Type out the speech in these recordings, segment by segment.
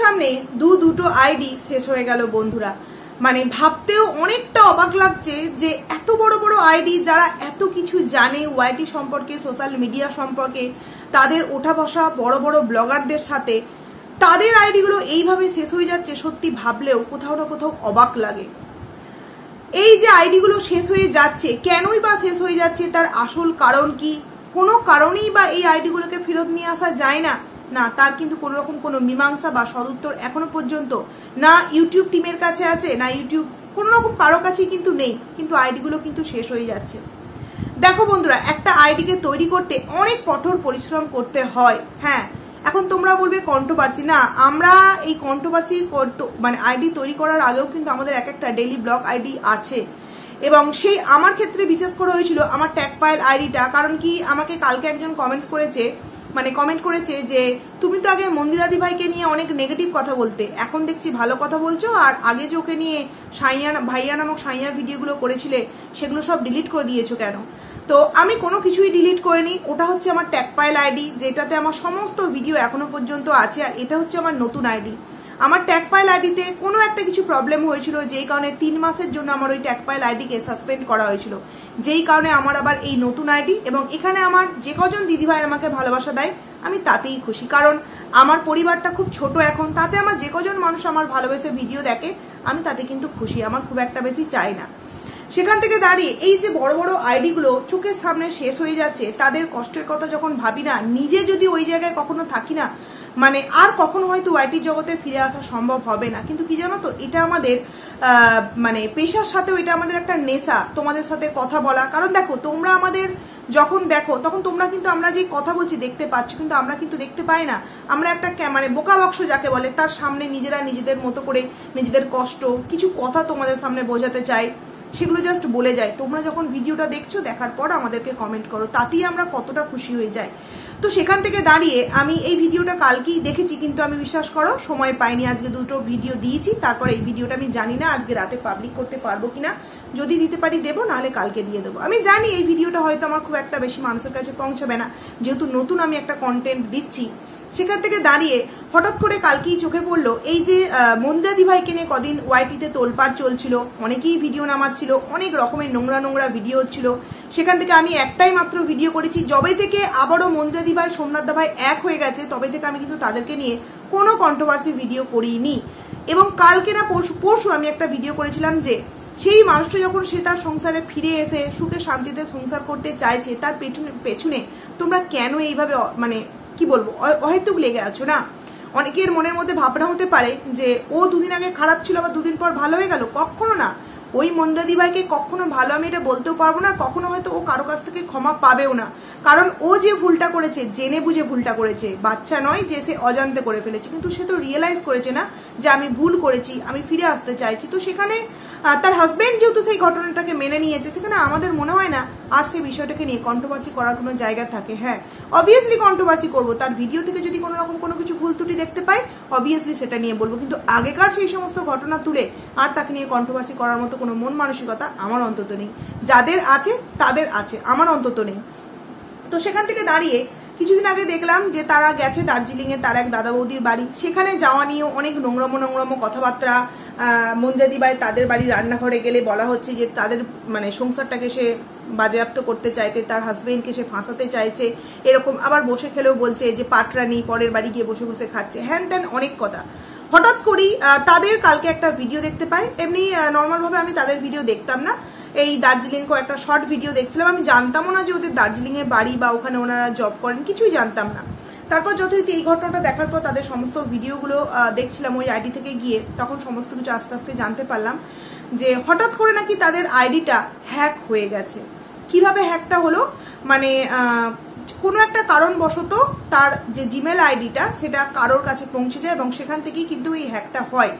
সামনে দুটো আইডি শেষ হয়ে গেল বন্ধুরা। মানে ভাবতেও অনেকটা অবাক লাগছে যে এত বড় বড় আইডি যারা এত কিছু জানে ওয়াইটি সম্পর্কে, সোশ্যাল মিডিয়া সম্পর্কে, তাদের ওঠা বসা বড় বড় ব্লগারদের সাথে, তাদের আইডিগুলো এইভাবে শেষ হয়ে যাচ্ছে। সত্যি ভাবলেও কোথাও না কোথাও অবাক লাগে। এই যে আইডিগুলো শেষ হয়ে যাচ্ছে, কেনই বা শেষ হয়ে যাচ্ছে, তার আসল কারণ কি? কোনো কারণেই বা এই আইডিগুলোকে ফেরত নিয়ে আসা যায় না? না, তার কিন্তু কোনো রকম কোনো মীমাংসা বা সদুত্তর এখনো পর্যন্ত না ইউটিউব টিমের কাছে আছে, না ইউটিউব কোনো রকম কারো কাছেই কিন্তু নেই। কিন্তু আইডিগুলো কিন্তু শেষ হয়ে যাচ্ছে। দেখো বন্ধুরা, একটা আইডিকে তৈরি করতে অনেক কঠোর পরিশ্রম করতে হয়। হ্যাঁ, এখন তোমরা বলবে কন্ট্রোভার্সি। না, আমরা এই কন্ট্রোভার্সি মানে আইডি তৈরি করার আগেও কিন্তু আমাদের এক একটা ডেইলি ব্লগ আইডি আছে। এবং সেই আমার ক্ষেত্রে বিশেষ করে হয়েছিল আমার ট্যাগ পাইল আইডিটা। কারণ কি, আমাকে কালকে একজন কমেন্ট করেছে যে তুমি তো আগে মন্দিরাদি ভাইকে নিয়ে অনেক নেগেটিভ কথা বলতে, এখন দেখছি ভালো কথা বলছো, আর আগে যে ওকে নিয়ে ভাইয়া নামক সাইয়ার ভিডিওগুলো করেছিলে সেগুলো সব ডিলিট করে দিয়েছো কেন? তো আমি কোনো কিছুই ডিলিট করিনি। ওটা হচ্ছে আমার ট্যাগ পাইল আইডি, যেটাতে আমার সমস্ত ভিডিও এখনো পর্যন্ত আছে। আর এটা হচ্ছে আমার নতুন আইডি। আমার ট্যাগ পাইল আইডিতে কোনো একটা কিছু প্রবলেম হয়েছিল, যেই কারণে 3 মাসের জন্য আমার ওই ট্যাগ পাইল আইডিকে সাসপেন্ড করা হয়েছিল। যেই কারণে আমার আবার এই নতুন আইডি, এবং এখানে আমার যে কজন দিদিভাই আমাকে ভালোবাসা দেয় আমি তাতেই খুশি। কারণ আমার পরিবারটা খুব ছোট এখন, তাতে আমার যে কজন মানুষ আমার ভালোবেসে ভিডিও দেখে আমি তাতে কিন্তু খুশি। আমার খুব একটা বেশি চাই না। সেখান থেকে দাঁড়িয়ে এই যে বড় বড় আইডিগুলো চোখের সামনে শেষ হয়ে যাচ্ছে, তাদের কষ্টের কথা যখন ভাবি না, নিজে যদি ওই জায়গায় কখনো থাকি না, মানে আর কখনো হয়তো ওয়াইটি জগতে ফিরে আসা সম্ভব হবে না। কিন্তু কি জানো তো, এটা আমাদের মানে পেশার সাথেও এটা আমাদের একটা নেশা, তোমাদের সাথে কথা বলা। কারণ দেখো, তোমরা আমাদের যখন দেখো তখন তোমরা কিন্তু আমরা যে কথা বলছি দেখতে পাচ্ছ, কিন্তু আমরা কিন্তু দেখতে পাই না। আমরা একটা মানে বোকা বক্স যাকে বলে, তার সামনে নিজেরা নিজেদের মতো করে নিজেদের কষ্ট কিছু কথা তোমাদের সামনে বোঝাতে চাই, সেগুলো জাস্ট বলে যায়। তোমরা যখন ভিডিওটা দেখছো, দেখার পর আমাদেরকে কমেন্ট করো, তাতেই আমরা কতটা খুশি হয়ে যাই। তো সেখান থেকে দাঁড়িয়ে আমি এই ভিডিওটা কালকেই দেখেছি, কিন্তু আমি বিশ্বাস করো সময় পাইনি। আজকে দুটো ভিডিও দিয়েছি, তারপরে এই ভিডিওটা আমি জানি না আজকে রাতে পাবলিক করতে পারবো কিনা। যদি দিতে পারি দেবো, নাহলে কালকে দিয়ে দেবো। আমি জানি এই ভিডিওটা হয়তো আমার খুব একটা বেশি মানুষের কাছে পৌঁছাবে না, যেহেতু নতুন আমি একটা কন্টেন্ট দিচ্ছি। সেখান থেকে দাঁড়িয়ে হঠাৎ করে কালকেই চোখে পড়লো এই যে মন্দিরাদি ভাইকে নিয়ে কদিন ওয়াইটিতে তোলপাড় চলছিল, অনেকেই ভিডিও নামাচ্ছিল, অনেক রকমের নোংরা ভিডিও হচ্ছিল। সেখান থেকে আমি একটাই মাত্র ভিডিও করেছি। যবে থেকে আবারও মন্দিরাদি ভাই সোমনাথদা ভাই এক হয়ে গেছে, তবে থেকে আমি কিন্তু তাদেরকে নিয়ে কোনো কন্ট্রোভার্সি ভিডিও করিনি। এবং কালকে না পরশু আমি একটা ভিডিও করেছিলাম যে সেই মানুষটা যখন সে তার সংসারে ফিরে এসে সুখে শান্তিতে সংসার করতে চাইছে, তার পেছনে তোমরা কেন এইভাবে মানে কি বলবো অহেতুক লেগে আছো না? অনেকের মনের মধ্যে ভাবনা হতে পারে যে ও দুদিন আগে খারাপ ছিল আবার দুদিন পর ভালো হয়ে গেল। কখনো না। ওই মন্দিরাদি ভাইকে কখনো ভালো আমি এটা বলতেও পারবো না, কখনো হয়তো ও কারো কাছ থেকে ক্ষমা পাবেও না। কারণ ও যে ভুলটা করেছে, জেনে বুঝে ভুলটা করেছে, বাচ্চা নয় যে সে অজান্তে করে ফেলেছে। কিন্তু সে তো রিয়েলাইজ করেছে না যে আমি ভুল করেছি, আমি ফিরে আসতে চাইছি। তো সেখানে তার হাজবেন্ড যেহেতু সেই ঘটনাটাকে মেনে নিয়েছে, সেখানে আমাদের মনে হয় না আর সেই বিষয়টাকে নিয়ে কন্ট্রোভার্সি করার কোনো জায়গা থাকে। হ্যাঁ, অবভিয়াসলি কন্ট্রোভার্সি করবো, তার ভিডিও থেকে যদি কোনো রকম কোনো কিছু ভুল ত্রুটি দেখতে পাই অবভিয়াসলি সেটা নিয়ে বলবো। কিন্তু আগেকার সেই সমস্ত ঘটনা তুলে আর তাকে নিয়ে কন্ট্রোভার্সি করার মতো কোনো মন মানসিকতা আমার অন্তত নেই। যাদের আছে তাদের আছে, আমার অন্তত নেই। তো সেখান থেকে দাঁড়িয়ে কিছুদিন আগে দেখলাম যে তারা গেছে দার্জিলিংয়ে তার এক দাদা বৌদির বাড়ি। সেখানে যাওয়া নিয়েও অনেক নোংরাম কথাবার্তা। মন্দিরাদি ভাই তাদের বাড়ি রান্নাঘরে গেলে বলা হচ্ছে যে তাদের মানে সংসারটাকে সে বাজেয়াপ্ত করতে চাইতে, তার হাজবেন্ডকে সে ফাঁসাতে চাইছে, এরকম। আবার বসে খেলেও বলছে যে পাটরা নেই, পরের বাড়ি গিয়ে বসে বসে খাচ্ছে, হ্যান ত্যান অনেক কথা। হঠাৎ করেই তাদের কালকে একটা ভিডিও দেখতে পাই। এমনি নর্মালভাবে আমি তাদের ভিডিও দেখতাম না, এই দার্জিলিং একটা শর্ট ভিডিও দেখছিলাম। আমি জানতামও না যে ওদের দার্জিলিংয়ে বাড়ি বা ওখানে ওনারা জব করেন, কিছুই জানতাম না। তারপর যথারীতি এই ঘটনাটা দেখার পর তাদের সমস্ত ভিডিওগুলো দেখছিলাম ওই আইডি থেকে গিয়ে, তখন সমস্ত কিছু আস্তে আস্তে জানতে পারলাম যে হঠাৎ করে নাকি তাদের আইডিটা হ্যাক হয়ে গেছে। কিভাবে হ্যাকটা হলো, মানে কোনো একটা কারণবশত তার যে জিমেল আইডিটা সেটা কারোর কাছে পৌঁছে যায়, এবং সেখান থেকেই কিন্তু এই হ্যাকটা হয়।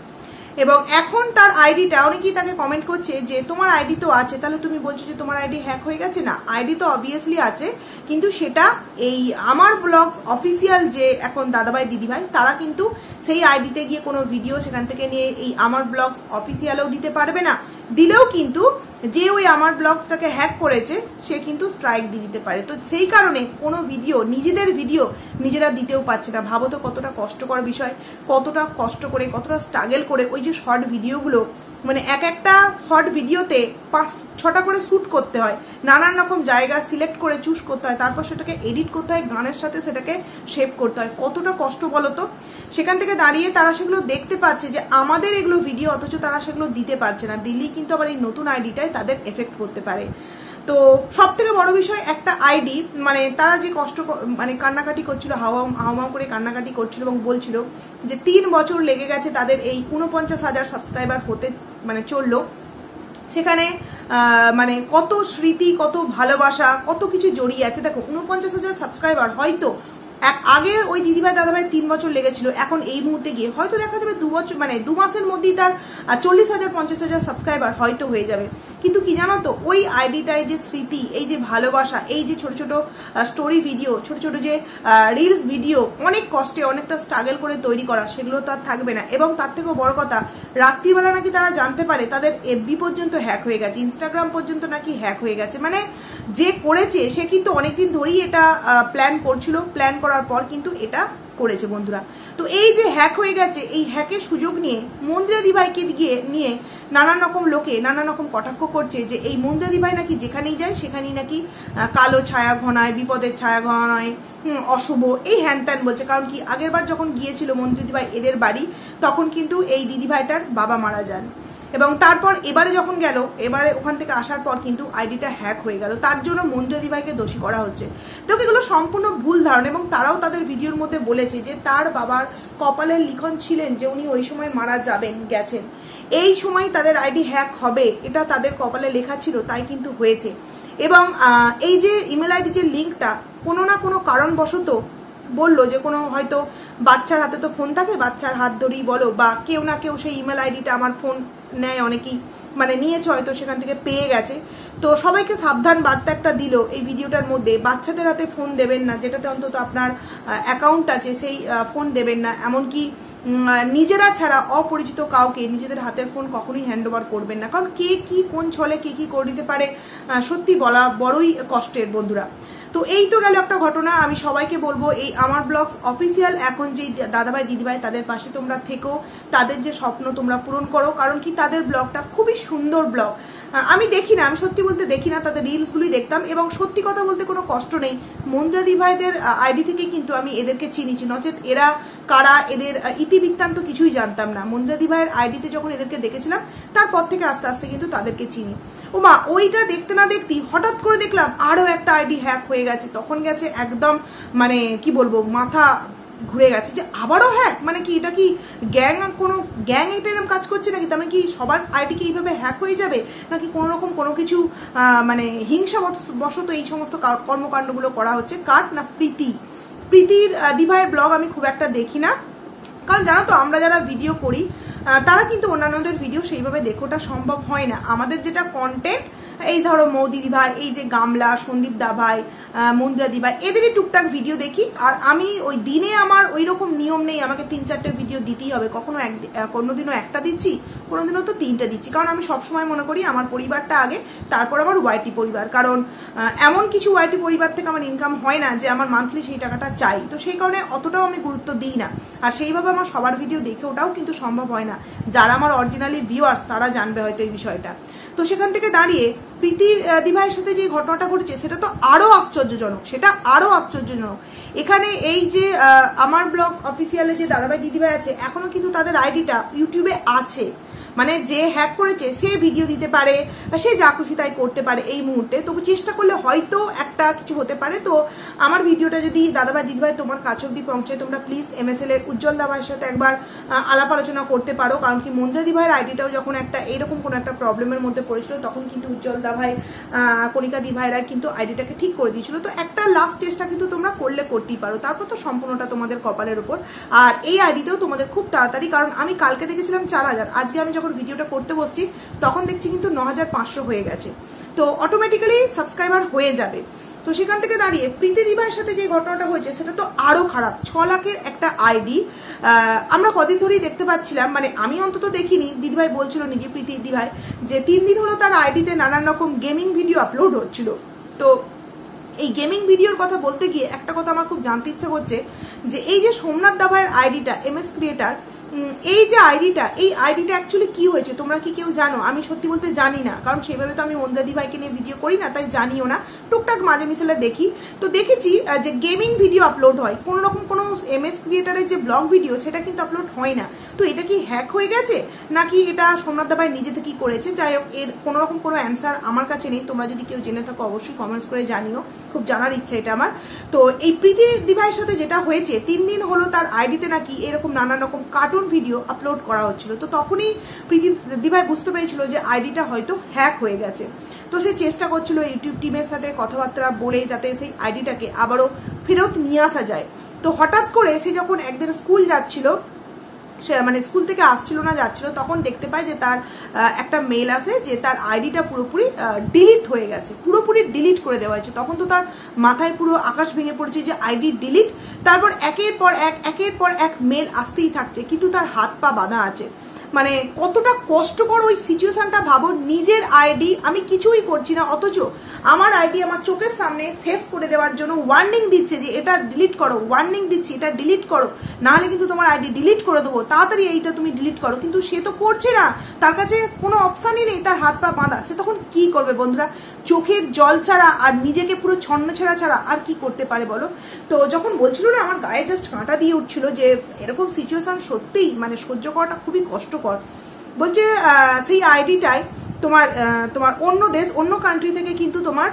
এবং এখন তার আইডিটা অনেকেই তাকে কমেন্ট করছে যে তোমার আইডি তো আছে, তাহলে তুমি বলছো যে তোমার আইডি হ্যাক হয়ে গেছে। না, আইডি তো অবভিয়াসলি আছে, কিন্তু সেটা এই আমার ব্লগস অফিসিয়াল যে এখন দাদাভাই দিদিভাই তারা কিন্তু সেই আইডিতে গিয়ে কোনো ভিডিও সেখান থেকে নিয়ে এই আমার ব্লগস অফিসিয়ালেও দিতে পারবে না, দিলেও কিন্তু যে ওই আমার ব্লগসটাকে হ্যাক করেছে সে কিন্তু স্ট্রাইক দিয়ে দিতে পারে। তো সেই কারণে কোনো ভিডিও, নিজেদের ভিডিও নিজেরা দিতেও পারছে না। ভাবো তো কতটা কষ্টকর বিষয়, কতটা কষ্ট করে, কতটা স্ট্রাগল করে ওই যে শর্ট ভিডিওগুলো, মানে এক একটা শর্ট ভিডিওতে 5-6টা করে শ্যুট করতে হয়, নানান রকম জায়গা সিলেক্ট করে চুজ করতে হয়, তারপর সেটাকে এডিট করতে হয়, গানের সাথে সেটাকে শেপ করতে হয়। কতটা কষ্ট বলো তো। সেখান থেকে দাঁড়িয়ে তারা সেগুলো দেখতে পাচ্ছে যে আমাদের এগুলো ভিডিও, অথচ তারা সেগুলো দিতে পারছে না, দিল্লি কিন্তু আবার এই নতুন আইডিটাই তাদের এফেক্ট করতে পারে। তো সব থেকে বড় বিষয়, একটা আইডি মানে তারা যে কষ্ট মানে কান্নাকাটি করছিল, হাওয়া করে কান্নাকাটি করছিল এবং বলছিল যে 3 বছর লেগে গেছে তাদের এই 49,000 সাবস্ক্রাইবার হতে মানে চললো। সেখানে মানে কত স্মৃতি, কত ভালোবাসা, কত কিছু জড়িয়ে আছে। দেখো 49,000 সাবস্ক্রাইবার, হয়তো আগে ওই দিদিভাই দাদাভাই 3 বছর লেগেছিল, এখন এই মুহূর্তে গিয়ে হয়তো দেখা যাবে 2 বছর মানে 2 মাসের মধ্যেই তার 40,000-50,000 সাবস্ক্রাইবার হয়তো হয়ে যাবে। কিন্তু কি জানো তো, ওই আইডিটায় যে স্মৃতি, এই যে ভালোবাসা, এই যে ছোট ছোট স্টোরি ভিডিও, ছোট ছোট যে রিলস ভিডিও, অনেক কষ্টে অনেকটা স্ট্রাগল করে তৈরি করা, সেগুলো তো আর থাকবে না। এবং তার থেকেও বড় কথা, রাত্রিবেলা নাকি তারা জানতে পারে তাদের এফবি পর্যন্ত হ্যাক হয়ে গেছে, ইনস্টাগ্রাম পর্যন্ত নাকি হ্যাক হয়ে গেছে। মানে যে করেছে সে কিন্তু অনেকদিন ধরেই এটা প্ল্যান করছিল, প্ল্যান করার পর কিন্তু এটা করেছে বন্ধুরা। তো এই যে হ্যাক হয়ে গেছে, এই হ্যাকের সুযোগ নিয়ে মন্দিরা দিভাইকে নিয়ে নানান রকম লোকে নানান রকম কটাক্ষ করছে যে এই মন্দিরা দিভাই নাকি যেখানেই যায় সেখানেই নাকি কালো ছায়া ঘনায়, বিপদের ছায়া ঘনায়, অশুভ, এই হ্যান ত্যান বলছে। কারণ কি, আগের বার যখন গিয়েছিল মন্দিরা দিভাই এদের বাড়ি, তখন কিন্তু এই দিদিভাইটার বাবা মারা যান, এবং তারপর এবারে যখন গেল, এবারে ওখান থেকে আসার পর কিন্তু আইডিটা হ্যাক হয়ে গেল, তার জন্য মন্দিরা দিভাইকে দোষী করা হচ্ছে। তো এগুলো সম্পূর্ণ ভুল ধারণা, এবং তারাও তাদের ভিডিওর মধ্যে বলেছে যে তার বাবার কপালের লিখন ছিলেন যে উনি ওই সময় মারা গেছেন, এই সময় তাদের আইডি হ্যাক হবে, এটা তাদের কপালে লেখা ছিল, তাই কিন্তু হয়েছে। এবং এই যে ইমেল আইডি যে লিঙ্কটা কোনো না কোনো কারণবশত বললো যে কোনো হয়তো বাচ্চার হাতে তো ফোন থাকে, বাচ্চার হাত ধরেই বলো বা কেউ না কেউ সেই ইমেল আইডিটা, আমার ফোন নেয় অনেকেই, মানে নিয়েছে হয়তো, সেখান থেকে পেয়ে গেছে। তো সবাইকে সাবধান বার্তা একটা দিল এই ভিডিওটার মধ্যে, বাচ্চাদের হাতে ফোন দেবেন না, যেটাতে অন্তত আপনার অ্যাকাউন্ট আছে সেই ফোন দেবেন না, এমনকি নিজেরা ছাড়া অপরিচিত কাউকে নিজেদের হাতের ফোন কখনোই হ্যান্ড ওভার করবেন না। কারণ কে কি কোন ছলে কে কি করে দিতে পারে সত্যি বলা বড়ই কষ্টের বন্ধুরা। তো এই তো গেল একটা ঘটনা। আমি সবাইকে বলবো এই আমার ব্লগস অফিসিয়াল এখন যেই দাদাভাই দিদিভাই তাদের পাশে তোমরা থেকো, তাদের যে স্বপ্ন তোমরা পূরণ করো। কারণ কি, তাদের ব্লগটা খুবই সুন্দর ব্লগ। আমি দেখি না, আমি সত্যি বলতে দেখি না, তাদের রিলসগুলি দেখতাম, এবং সত্যি কথা বলতে কোনো কষ্ট নেই, মন্দিরা দিভাইদের আইডি থেকে কিন্তু আমি এদেরকে চিনিছি, নচেত এরা কারা, এদের ইতিবৃত্তান্ত কিছুই জানতাম না। মন্দিরা দিভাইয়ের আইডিতে যখন এদেরকে দেখেছিলাম, তারপর থেকে আস্তে আস্তে কিন্তু তাদেরকে চিনি। ওমা, ওইটা দেখতে না দেখতেই হঠাৎ করে দেখলাম আরও একটা আইডি হ্যাক হয়ে গেছে। তখন গেছে একদম মানে কি বলবো, মাথা ঘুরে গেছে যে আবারও হ্যাক, মানে কি এটা কি কোনো গ্যাং এটা এরকম কাজ করছে নাকি? তার মানে কি সবার আইডি কি এইভাবে হ্যাক হয়ে যাবে, নাকি কোনো রকম কোনো কিছু মানে হিংসা বশত এই সমস্ত কর্মকাণ্ডগুলো করা হচ্ছে? কার না, প্রীতির দিভাইয়ের ব্লগ আমি খুব একটা দেখি না, কারণ জানো তো আমরা যারা ভিডিও করি তারা কিন্তু অন্যান্যদের ভিডিও সেইভাবে দেখোটা সম্ভব হয় না। আমাদের যেটা কন্টেন্ট, এই ধরো মৌদি দিভাই, এই যে গামলা, সন্দীপ দা ভাই, মন্দিরা দিভাই, এদেরই টুকটাক ভিডিও দেখি। আর আমি ওই দিনে আমার ওই রকম নিয়ম নেই আমাকে 3-4টে ভিডিও দিতেই হবে, কোনোদিনও একটা দিচ্ছি, কোনোদিনও তো 3টে দিচ্ছি। কারণ আমি সবসময় মনে করি আমার পরিবারটা আগে, তারপর আবার ওয়াইটি পরিবার। কারণ এমন কিছু ওয়াইটি পরিবার থেকে আমার ইনকাম হয় না যে আমার মান্থলি সেই টাকাটা চাই, তো সেই কারণে অতটাও আমি গুরুত্ব দিই না। আর সেইভাবে আমার সবার ভিডিও দেখে ওটাও কিন্তু সম্ভব হয় না। যারা আমার অরিজিনালি ভিউয়ার্স তারা জানবে হয়তো এই বিষয়টা। তো সেখান থেকে দাঁড়িয়ে প্রীতি দিভাইয়ের সাথে যে ঘটনাটা ঘটেছে সেটা তো আরও আশ্চর্যজনক। এখানে এই যে আমার ব্লগ অফিসিয়ালে যে দাদাভাই দিদিভাই আছে, এখনো কিন্তু তাদের আইডিটা ইউটিউবে আছে। মানে যে হ্যাক করেছে সে ভিডিও দিতে পারে, সে যা খুশি তাই করতে পারে এই মুহূর্তে, তবু চেষ্টা করলে হয়তো একটা কিছু হতে পারে। তো আমার ভিডিওটা যদি দাদাভাই দিদিভাই তোমার কাছে অব্দি পৌঁছায়, তোমরা প্লিজ MSL এর উজ্জ্বল দাভাইয়ের সাথে একবার আলাপ আলোচনা করতে পারো। কারণ কি, মন্দিরা দিভাইয়ের আইডিটাও যখন একটা এইরকম কোনো একটা প্রবলেমের মধ্যে পড়েছিল, তখন কিন্তু উজ্জ্বল দাভাই, কণিকা দিভাইরা কিন্তু আইডিটাকে ঠিক করে দিয়েছিল। তো একটা লাস্ট চেষ্টা কিন্তু তোমরা করতেই পারো, তারপর তো সম্পূর্ণটা তোমাদের কপালের উপর। আর এই আইডিতেও তোমাদের খুব তাড়াতাড়ি, কারণ আমি কালকে দেখেছিলাম 4000, আজকে আমি যখন ভিডিওটা করতে বসছি তখন দেখছি কিন্তু 9500 হয়ে গেছে। তো অটোমেটিক্যালি সাবস্ক্রাইবার হয়ে যাবে। তো সেখান থেকে দাঁড়িয়ে প্রীতি দিভাইয়ের সাথে যে ঘটনাটা হয়েছে সেটা তো আরও খারাপ। 6 লাখের একটা আইডি, আমরা কদিন ধরেই দেখতে পাচ্ছিলাম, মানে আমি অন্তত দেখিনি, দিদিভাই বলছিল নিজে, প্রীতি দিদিভাই, যে 3 দিন হলো তার আইডিতে নানান রকম গেমিং ভিডিও আপলোড হচ্ছিল। তো এই গেমিং ভিডিওর কথা বলতে গিয়ে একটা কথা আমার খুব জানতে ইচ্ছা করছে, যে এই যে সোমনাথ দা ভাইয়ের আইডিটা MS ক্রিয়েটার, এই যে আইডিটা, এই আইডিটা অ্যাকচুয়ালি কি হয়েছে তোমরা কি কেউ জানো? আমি সত্যি বলতে জানি না, কারণ সেভাবে তো আমি মন্দিরা দিভাইকে নিয়ে ভিডিও করি না, তাই জানিও না। টুকটাক মাঝে মিশালে দেখি, তো দেখেছি যে গেমিং ভিডিও আপলোড হয়, কোনো রকম কোনো MS ক্রিয়েটারের যে ব্লগ ভিডিও সেটা কিন্তু আপলোড হয় না। তো এটা কি হ্যাক হয়ে গেছে নাকি এটা সোমনাথ দা ভাই নিজে থেকেই করেছে? যাই হোক, এর কোনো রকম কোনো অ্যান্সার আমার কাছে নেই, তোমরা যদি কেউ জেনে থাকো অবশ্যই কমেন্টস করে জানিও, খুব জানার ইচ্ছা এটা আমার। তো এই প্রীতি দিভাইয়ের সাথে যেটা হয়েছে, 3 দিন হলো তার আইডিতে নাকি এরকম নানান রকম কার্টুন ভিডিও আপলোড করা হচ্ছিল। তো তখনই প্রীতি দিভাই বুঝতে পেরেছিল যে আইডিটা হয়তো হ্যাক হয়ে গেছে। তো সে চেষ্টা করছিল ইউটিউব টিমের সাথে কথাবার্তা বলে যাতে সেই আইডিটাকে আবারও ফেরত নিয়ে আসা যায়। তো হঠাৎ করে সে যখন একদিন স্কুল যাচ্ছিল, সে মানে স্কুল থেকে আসছিল না যাচ্ছিল, তখন দেখতে পায় যে তার একটা মেল আসে যে তার আইডিটা পুরোপুরি ডিলিট হয়ে গেছে, পুরোপুরি ডিলিট করে দেওয়া হয়েছে। তখন তো তার মাথায় পুরো আকাশ ভেঙে পড়েছে যে আইডি ডিলিট। তারপর একের পর এক মেল আসতেই থাকছে, কিন্তু তার হাত পা বাঁধা আছে। মানে কতটা কষ্টকর ওই সিচুয়েশনটা ভাবো, নিজের আইডি আমি কিছুই করছি না, অথচ আমার আইডি আমার চোখের সামনে শেষ করে দেওয়ার জন্য ওয়ার্নিং দিচ্ছে যে এটা ডিলিট করো, ওয়ার্নিং দিচ্ছি এটা ডিলিট করো, নাহলে কিন্তু তোমার আইডি ডিলিট করে দেবো, তাড়াতাড়ি এইটা তুমি ডিলিট করো। কিন্তু সে তো করছে না, তার কাছে কোনো অপশানই নেই, তার হাত পা বাঁধা। সে তখন কি করবে বন্ধুরা? চোখের জল ছাড়া আর নিজেকে পুরো ছন্ন ছাড়া আর কি করতে পারে বলো? তো যখন বলছিল না, আমার গায়ে জাস্ট কাঁটা দিয়ে উঠছিল যে এরকম সিচুয়েশন সত্যিই মানে সহ্য করাটা খুবই কষ্টকর। বলছে সেই আইডিটায় তোমার অন্য দেশ, অন্য কান্ট্রি থেকে কিন্তু তোমার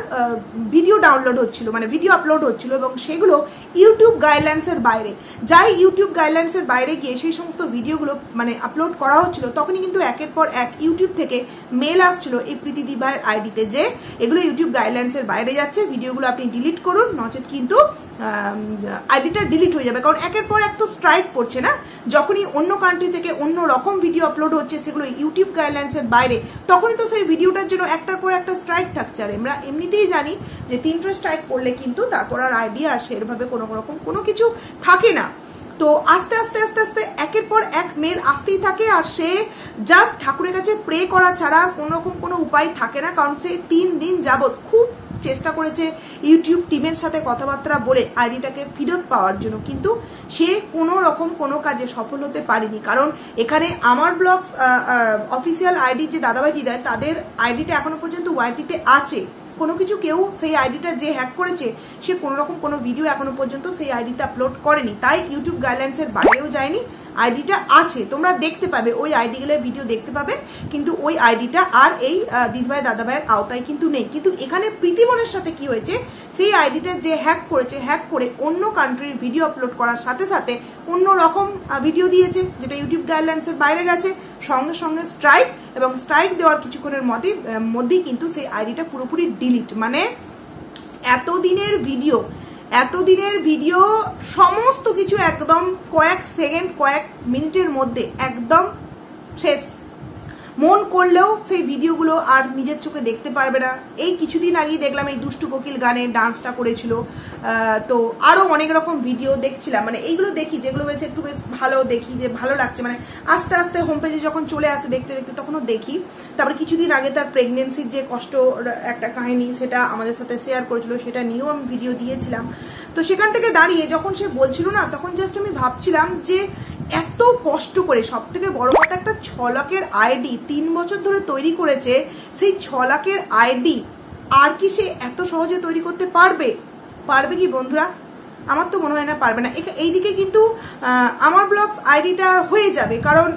ভিডিও ডাউনলোড হচ্ছিল, মানে ভিডিও আপলোড হচ্ছিল, এবং সেগুলো ইউটিউব গাইডলাইন্সের বাইরে। যাই ইউটিউব গাইডলাইন্সের বাইরে গিয়ে সেই সমস্ত ভিডিওগুলো মানে আপলোড করা হচ্ছিল, তখনই কিন্তু একের পর এক ইউটিউব থেকে মেল আসছিল এই প্রীতি দিভাইয়ের আইডিতে যে এগুলো ইউটিউব গাইডলাইন্সের বাইরে যাচ্ছে, ভিডিওগুলো আপনি ডিলিট করুন, নচেত কিন্তু আইডিটা ডিলিট হয়ে যাবে। কারণ একের পর এক তো স্ট্রাইক পড়ছে না, যখনই অন্য কান্ট্রি থেকে অন্য রকম ভিডিও আপলোড হচ্ছে সেগুলো ইউটিউব গাইডলাইন্সের বাইরে, তখনই তো সেই ভিডিওটার জন্য একটার পর একটা স্ট্রাইক থাকছে। আর আমরা এমনিতেই জানি যে 3টা স্ট্রাইক পড়লে কিন্তু তারপর আর আইডিয়া আর সেভাবে কোনো রকম কোনো কিছু থাকে না। তো আস্তে আস্তে একের পর এক মেল আসতেই থাকে, আর সে জাস্ট ঠাকুরের কাছে প্রে করা ছাড়া কোনো রকম কোনো উপায় থাকে না। কারণ সে 3 দিন যাবৎ খুব চেষ্টা করেছে ইউটিউব টিমের সাথে কথাবার্তা বলে আইডিটাকে ফেরত পাওয়ার জন্য, কিন্তু সে কোনো রকম কোনো কাজে সফল হতে পারেনি। কারণ এখানে আমার ব্লগ অফিসিয়াল আইডি যে দাদাভাই দিদায়, তাদের আইডিটা এখনো পর্যন্ত ওয়াইটিতে আছে। কোনো কিছু কেউ সেই আইডিটা যে হ্যাক করেছে সে কোনো রকম কোনো ভিডিও এখনো পর্যন্ত সেই আইডিতে আপলোড করেনি, তাই ইউটিউব গাইডলাইন্সের বাইরেও যায়নি, আইডিটা আছে, তোমরা দেখতে পাবে, ওই আইডি গেলে ভিডিও দেখতে পাবে, কিন্তু ওই আইডিটা আর এই দিদিভাই দাদাভাইয়ের আওতায় কিন্তু নেই। কিন্তু এখানে প্রীতিমনের সাথে কি হয়েছে, সেই আইডিটা যে হ্যাক করেছে, হ্যাক করে অন্য কান্ট্রির ভিডিও আপলোড করার সাথে সাথে অন্য রকম ভিডিও দিয়েছে, যেটা ইউটিউব গাইডলাইন্সের বাইরে গেছে, সঙ্গে সঙ্গে স্ট্রাইক, এবং স্ট্রাইক দেওয়ার কিছুক্ষণের মধ্যেই কিন্তু সেই আইডিটা পুরোপুরি ডিলিট। মানে এতদিনের ভিডিও সমস্ত কিছু একদম কয়েক সেকেন্ড কয়েক মিনিটের মধ্যে একদম শেষ। মন করলেও সেই ভিডিওগুলো আর নিজের চোখে দেখতে পারবে না। এই কিছুদিন আগেই দেখলাম এই দুষ্টু কোকিল গানে ডান্সটা করেছিল, তো আরও অনেক রকম ভিডিও দেখছিলাম, মানে এইগুলো দেখি যেগুলো বেশ একটু বেশ ভালো দেখি, যে ভালো লাগছে, মানে আস্তে আস্তে হোম পেজে যখন চলে আসে দেখতে দেখতে তখনও দেখি। তারপরে কিছুদিন আগে তার প্রেগনেন্সির যে কষ্ট একটা কাহিনী সেটা আমাদের সাথে শেয়ার করেছিল, সেটা নিয়েও আমি ভিডিও দিয়েছিলাম। তো সেখান থেকে দাঁড়িয়ে যখন সে বলছিল না, তখন জাস্ট আমি ভাবছিলাম যে এত কষ্ট করে, সব থেকে বড় কথা, একটা 6 লাখের আইডি 3 বছর ধরে তৈরি করেছে, সেই 6 লাখের আইডি আর কি সে এত সহজে তৈরি করতে পারবে কি বন্ধুরা? আমার তো মনে হয় না পারবে না। এইদিকে কিন্তু আমার ব্লগ আইডিটা হয়ে যাবে, কারণ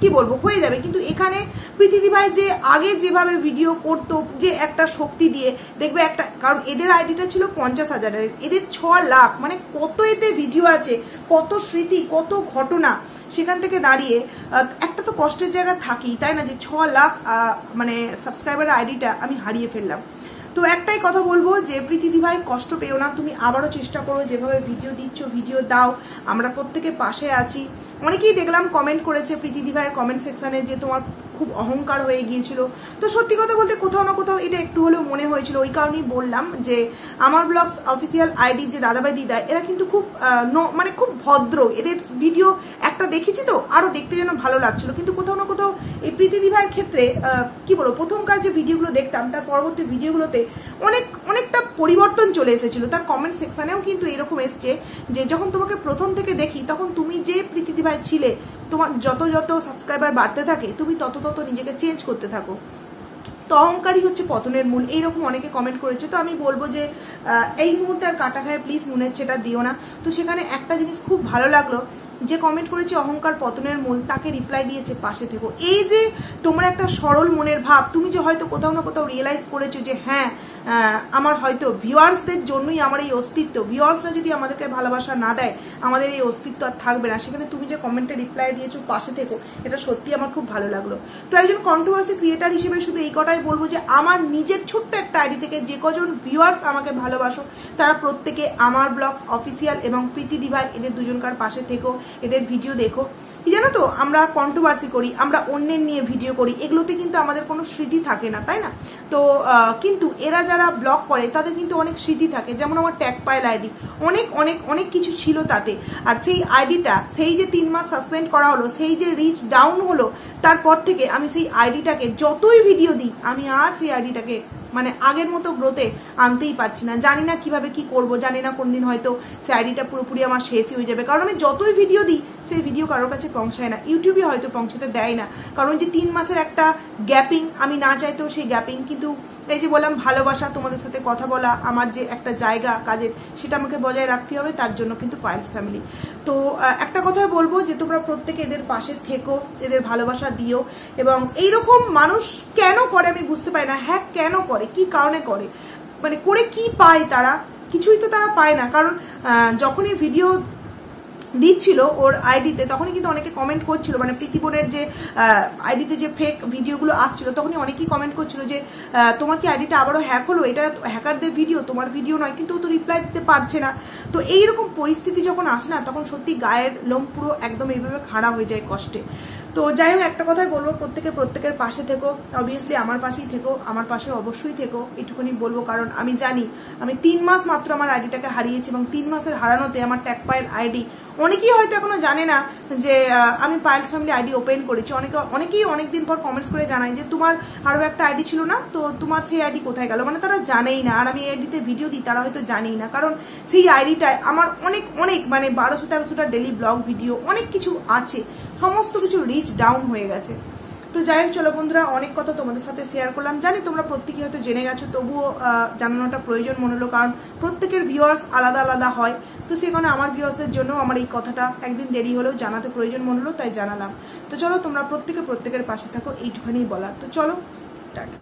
কি বলবো, হয়ে যাবে, কিন্তু এখানে প্রীতি দিভাই যে আগে যেভাবে ভিডিও করতো, যে একটা শক্তি দিয়ে দেখবে একটা, কারণ এদের আইডিটা ছিল 50,000-এর, এদের 6 লাখ, মানে কত এতে ভিডিও আছে, কত স্মৃতি, কত ঘটনা, সেখান থেকে দাঁড়িয়ে একটা তো কষ্টের জায়গা থাকি, তাই না, যে 6 লাখ মানে সাবস্ক্রাইবার আইডিটা আমি হারিয়ে ফেললাম। তো একটাই কথা বলবো যে প্রীতি দিভাই কষ্ট পেও না, তুমি আবারও চেষ্টা করো, যেভাবে ভিডিও দিচ্ছ ভিডিও দাও, আমরা প্রত্যেকে পাশে আছি। অনেকেই দেখলাম কমেন্ট করেছে প্রীতি দিভাইয়ের কমেন্ট সেকশানে যে তোমার খুব অহংকার হয়ে গিয়েছিল। তো সত্যি কথা বলতে কোথাও না কোথাও এটা একটু হলেও মনে হয়েছিল। ওই কারণেই বললাম যে আমার ব্লগস অফিসিয়াল আইডি যে দাদাভাই দিদা, এরা কিন্তু খুব মানে খুব ভদ্র। এদের ভিডিও একটা দেখেছি তো আরও দেখতে যেন ভালো লাগছিল, কিন্তু কোথাও না কোথাও এই প্রীতিদি ভাইয়ের ক্ষেত্রে কি বলবো, প্রথমকার যে ভিডিওগুলো দেখতাম তার পরবর্তী ভিডিওগুলোতে অনেকটা পরিবর্তন চলে এসেছিল। তার কমেন্ট সেকশানেও কিন্তু এরকম এসছে যে যখন তোমাকে প্রথম থেকে দেখি তখন তুমি যে প্রীতিদি ভাই ছিলে, তোমার যত সাবস্ক্রাইবার বাড়তে থাকে তুমি তত নিজেকে চেঞ্জ করতে থাকো। তো অহংকারই হচ্ছে পতনের মূল, এইরকম অনেকে কমেন্ট করেছে। তো আমি বলবো যে এই মুহূর্তে আর কাটা খায় প্লিজ নুনের ছেটা দিও না। তো সেখানে একটা জিনিস খুব ভালো লাগলো, যে কমেন্ট করেছে অহংকার পতনের মূল, তাকে রিপ্লাই দিয়েছে পাশে থেকো। এই যে তোমরা একটা সরল মনের ভাব, তুমি যে হয়তো কোথাও না কোথাও রিয়েলাইজ করেছো যে হ্যাঁ আমার হয়তো ভিউয়ার্সদের জন্যই আমার এই অস্তিত্ব, ভিউয়ার্সরা যদি আমাদেরকে ভালোবাসা না দেয় আমাদের এই অস্তিত্ব আর থাকবে না, সেখানে তুমি যে কমেন্টে রিপ্লাই দিয়েছো পাশে থেকো, এটা সত্যি আমার খুব ভালো লাগলো। তো একজন কন্ট্রোভার্সি ক্রিয়েটার হিসেবে শুধু এই কথাই বলবো যে আমার নিজের ছোট্ট একটা আইডি থেকে যে কজন ভিউয়ার্স আমাকে ভালোবাসো তারা প্রত্যেকে আমার ব্লগস অফিসিয়াল এবং প্রীতিদি ভাই এদের দুজনকার পাশে থেকো, এদের ভিডিও দেখো। কি জানো তো, আমরা কন্ট্রোভার্সি করি, আমরা অন্যের নিয়ে ভিডিও করি, এগুলোতে কিন্তু আমাদের কোনো স্মৃতি থাকে না, তাই না? তো কিন্তু এরা যারা ব্লগ করে তাদের কিন্তু অনেক স্মৃতি থাকে। যেমন আমার ট্যাগ পাইল আইডি, অনেক কিছু ছিল তাতে। আর সেই আইডিটা, সেই যে 3 মাস সাসপেন্ড করা হলো, সেই যে রিচ ডাউন হলো, তারপর থেকে আমি সেই আইডিটাকে যতই ভিডিও দিই আমি আর সেই আইডিটাকে মানে আগের মতো গ্রোথে আনতেই পারছি না। জানি না কিভাবে কি করব, জানি না কোনদিন হয়তো সেই আইডিটা পুরোপুরি আমার শেষই হয়ে যাবে, কারণ আমি যতই ভিডিও দিই সেই ভিডিও কারোর কাছে পৌঁছায় না, ইউটিউবে হয়তো পৌঁছাতে দেয় না, কারণ যে 3 মাসের একটা গ্যাপিং, আমি না চাইতেও সেই গ্যাপিং, কিন্তু এই যে বললাম ভালোবাসা, তোমাদের সাথে কথা বলা, আমার যে একটা জায়গা কাজের, সেটা আমাকে বজায় রাখতে হবে, তার জন্য কিন্তু পায়েলস ফ্যামিলি। তো একটা কথা বলবো যে তোমরা প্রত্যেকে এদের পাশে থেকো, এদের ভালোবাসা দিও। এবং এইরকম মানুষ কেন করে আমি বুঝতে পারি না। হ্যাঁ, কেন করে, কি কারণে করে, মানে করে কি পায় তারা? কিছুই তো তারা পায় না। কারণ যখনই ভিডিও দিচ্ছিল ওর আইডিতে তখনই কিন্তু অনেকে কমেন্ট করছিল, মানে প্রীতিবোনের যে আইডিতে যে ফেক ভিডিওগুলো আসছিল তখনই অনেকেই কমেন্ট করছিল যে তোমার কি আইডিটা আবারও হ্যাক হলো, এটা হ্যাকারদের ভিডিও, তোমার ভিডিও নয়, কিন্তু ও তো রিপ্লাই দিতে পারছে না। তো এইরকম পরিস্থিতি যখন আসে না, তখন সত্যি গায়ের লোম পুরো একদম এইভাবে খাড়া হয়ে যায় কষ্টে। তো যাই হোক, একটা কথাই বলবো, প্রত্যেকের পাশে থেকো, অবভিয়াসলি আমার পাশেই থেকো, আমার পাশে অবশ্যই থেকো, এটুকুনি বলবো। কারণ আমি জানি আমি 3 মাস মাত্র আমার আইডিটাকে হারিয়েছি, এবং 3 মাসের হারানোতে আমার ট্যাগ পাইল আইডি, অনেকেই হয়তো এখনো জানে না যে আমি পায়েলস ফ্যামিলি আইডি ওপেন করেছি। অনেকেই অনেকদিন পর কমেন্টস করে জানায় যে তোমার আরও একটা আইডি ছিল না, তো তোমার সেই আইডি কোথায় গেল, মানে তারা জানেই না। আর আমি এই আইডিতে ভিডিও দিই, তারা হয়তো জানেই না, কারণ সেই আইডিটায় আমার অনেক মানে 1200-1300টা ডেলি ব্লগ ভিডিও, অনেক কিছু আছে, সমস্ত কিছু রিচ ডাউন হয়ে গেছে। তো যাই হোক, চলো বন্ধুরা, অনেক কথা তোমাদের সাথে শেয়ার করলাম, জানি তোমরা প্রত্যেকেই হয়তো জেনে গেছো, তবুও জানানোটা প্রয়োজন মনে হলো, কারণ প্রত্যেকের ভিউয়ার্স আলাদা হয়। তো সেই কারণে আমার ভিউয়ার্সদের জন্য আমার এই কথাটা একদিন দেরি হলেও জানাতে প্রয়োজন মনে হলো, তাই জানালাম। তো চলো, তোমরা প্রত্যেকের পাশে থাকো, এইটুখানি বলার। তো চলো, টাটা।